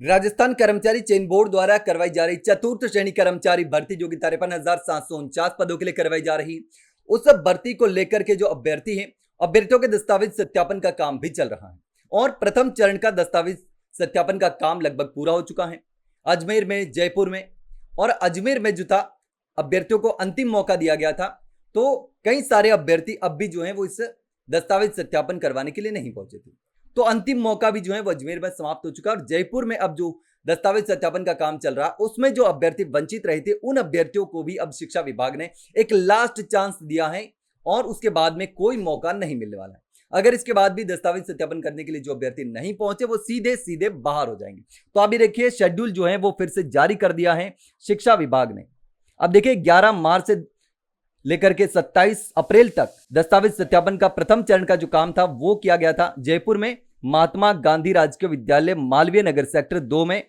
राजस्थान कर्मचारी चयन बोर्ड द्वारा करवाई जा रही चतुर्थ श्रेणी कर्मचारी भर्ती जो कि 53,749 पदों के लिए करवाई जा रही, उस भर्ती को लेकर के जो अभ्यर्थी हैं, अभ्यर्थियों के दस्तावेज सत्यापन का काम भी चल रहा है और प्रथम चरण का दस्तावेज सत्यापन का काम लगभग पूरा हो चुका है। अजमेर में, जयपुर में और अजमेर में जो था अभ्यर्थियों को अंतिम मौका दिया गया था, तो कई सारे अभ्यर्थी अब भी जो है वो इस दस्तावेज सत्यापन करवाने के लिए नहीं पहुंचे थे। तो अंतिम मौका भी जो है वो अजमेर में समाप्त हो चुका है और जयपुर में अब जो दस्तावेज सत्यापन का काम चल रहा, उसमें जो अभ्यर्थी वंचित रहे थे, उन अभ्यर्थियों को भी अब शिक्षा विभाग ने एक लास्ट चांस दिया है और उसके बाद में कोई मौका नहीं मिलने वाला है। अगर इसके बाद भी दस्तावेज सत्यापन करने के लिए जो अभ्यर्थी नहीं पहुंचे, वो सीधे सीधे बाहर हो जाएंगे। तो अभी देखिए शेड्यूल जो है वो फिर से जारी कर दिया है शिक्षा विभाग ने। अब देखिए 11 मार्च से लेकर के 27 अप्रैल तक दस्तावेज सत्यापन का प्रथम चरण का जो काम था वो किया गया था। जयपुर में महात्मा गांधी राजकीय विद्यालय मालवीय नगर सेक्टर 2 में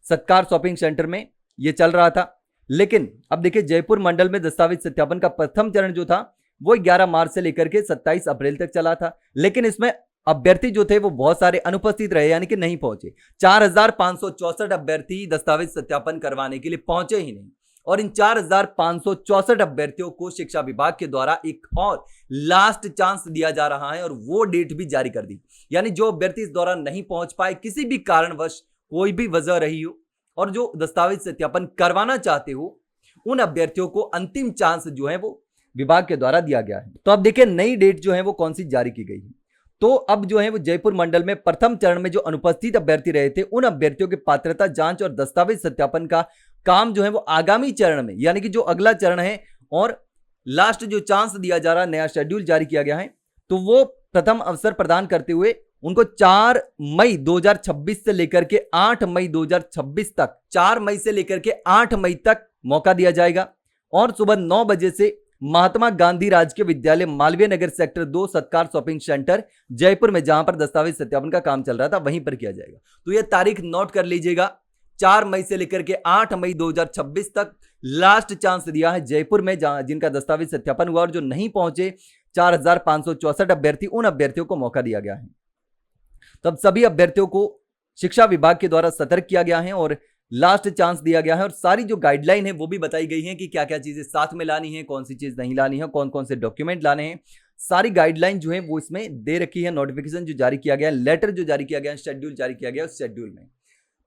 सत्कार शॉपिंग सेंटर में यह चल रहा था। लेकिन अब देखिए जयपुर मंडल में दस्तावेज सत्यापन का प्रथम चरण जो था वो 11 मार्च से लेकर के 27 अप्रैल तक चला था। लेकिन इसमें अभ्यर्थी जो थे वो बहुत सारे अनुपस्थित रहे, यानी कि नहीं पहुंचे। 4,564 अभ्यर्थी दस्तावेज सत्यापन करवाने के लिए पहुंचे ही नहीं और इन 4,564 अभ्यर्थियों को शिक्षा विभाग के द्वारा एक और लास्ट चांस दिया जा रहा है और वो डेट भी जारी कर दी। यानी जो अभ्यर्थी इस दौरान नहीं पहुंच पाए, किसी भी कारणवश कोई भी वजह रही हो और जो दस्तावेज सत्यापन करवाना चाहते हो, उन अभ्यर्थियों को अंतिम चांस जो है वो विभाग के द्वारा दिया गया है। तो अब देखिए नई डेट जो है वो कौन सी जारी की गई है। तो अब जो है वो जयपुर मंडल में प्रथम चरण में जो अनुपस्थित अभ्यर्थी रहे थे, उन अभ्यर्थियों की पात्रता जांच और दस्तावेज सत्यापन का काम जो है वो आगामी चरण में, यानी कि जो अगला चरण है और लास्ट जो चांस दिया जा रहा है, नया शेड्यूल जारी किया गया है, तो वो प्रथम अवसर प्रदान करते हुए उनको 4 मई 2026 से लेकर के 8 मई 2026 तक, 4 मई से लेकर के 8 मई तक मौका दिया जाएगा और सुबह 9 बजे से महात्मा गांधी राजकीय विद्यालय मालवीय नगर सेक्टर 2 सत्कार शॉपिंग सेंटर जयपुर में, जहां पर दस्तावेज सत्यापन का काम चल रहा था, वहीं पर किया जाएगा। तो यह तारीख नोट कर लीजिएगा, 4 मई से लेकर के 8 मई 2026 तक लास्ट चांस दिया है जयपुर में, जहां जिनका दस्तावेज सत्यापन हुआ और जो नहीं पहुंचे 4,564 अभ्यर्थी, उन अभ्यर्थियों को मौका दिया गया है। तब सभी अभ्यर्थियों को शिक्षा विभाग के द्वारा सतर्क किया गया है और लास्ट चांस दिया गया है और सारी जो गाइडलाइन है वो भी बताई गई है कि क्या क्या चीजें साथ में लानी है, कौन सी चीज नहीं लानी है, कौन कौन से डॉक्यूमेंट लाने हैं। सारी गाइडलाइन जो है वो इसमें दे रखी है। नोटिफिकेशन जो जारी किया गया है, लेटर जो जारी किया गया है, शेड्यूल जारी किया गया है, उस शेड्यूल में।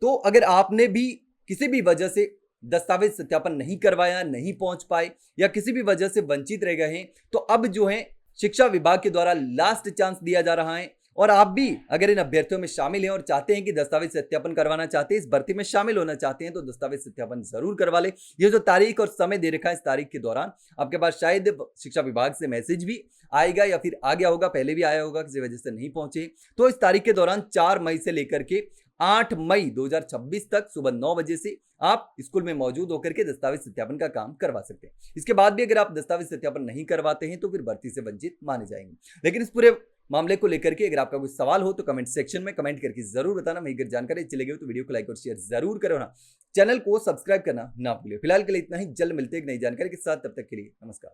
तो अगर आपने भी किसी भी वजह से दस्तावेज सत्यापन नहीं करवाया, नहीं पहुंच पाए या किसी भी वजह से वंचित रह गए हैं, तो अब जो है शिक्षा विभाग के द्वारा लास्ट चांस दिया जा रहा है और आप भी अगर इन अभ्यर्थियों में शामिल हैं और चाहते हैं कि दस्तावेज सत्यापन करवाना चाहते हैं, इस भर्ती में शामिल होना चाहते हैं, तो दस्तावेज सत्यापन जरूर करवा लें। ये जो तारीख और समय दे रखा है, इस तारीख के दौरान आपके पास शायद शिक्षा विभाग से मैसेज भी आएगा या फिर आ गया होगा, पहले भी आया होगा, किसी वजह से नहीं पहुंचे। तो इस तारीख के दौरान 4 मई से लेकर के 8 मई 2026 तक सुबह 9 बजे से आप स्कूल में मौजूद होकर के दस्तावेज सत्यापन का काम करवा सकते हैं। इसके बाद भी अगर आप दस्तावेज सत्यापन नहीं करवाते हैं तो फिर भर्ती से वंचित माने जाएंगे। लेकिन इस पूरे मामले को लेकर के अगर आपका कोई सवाल हो तो कमेंट सेक्शन में कमेंट करके जरूर बताना। वहीं अगर जानकारी चली गई तो वीडियो को लाइक और शेयर जरूर करो ना, चैनल को सब्सक्राइब करना ना भूलिए। फिलहाल के लिए इतना ही, जल्द मिलते हैं एक नई जानकारी के साथ, तब तक के लिए नमस्कार।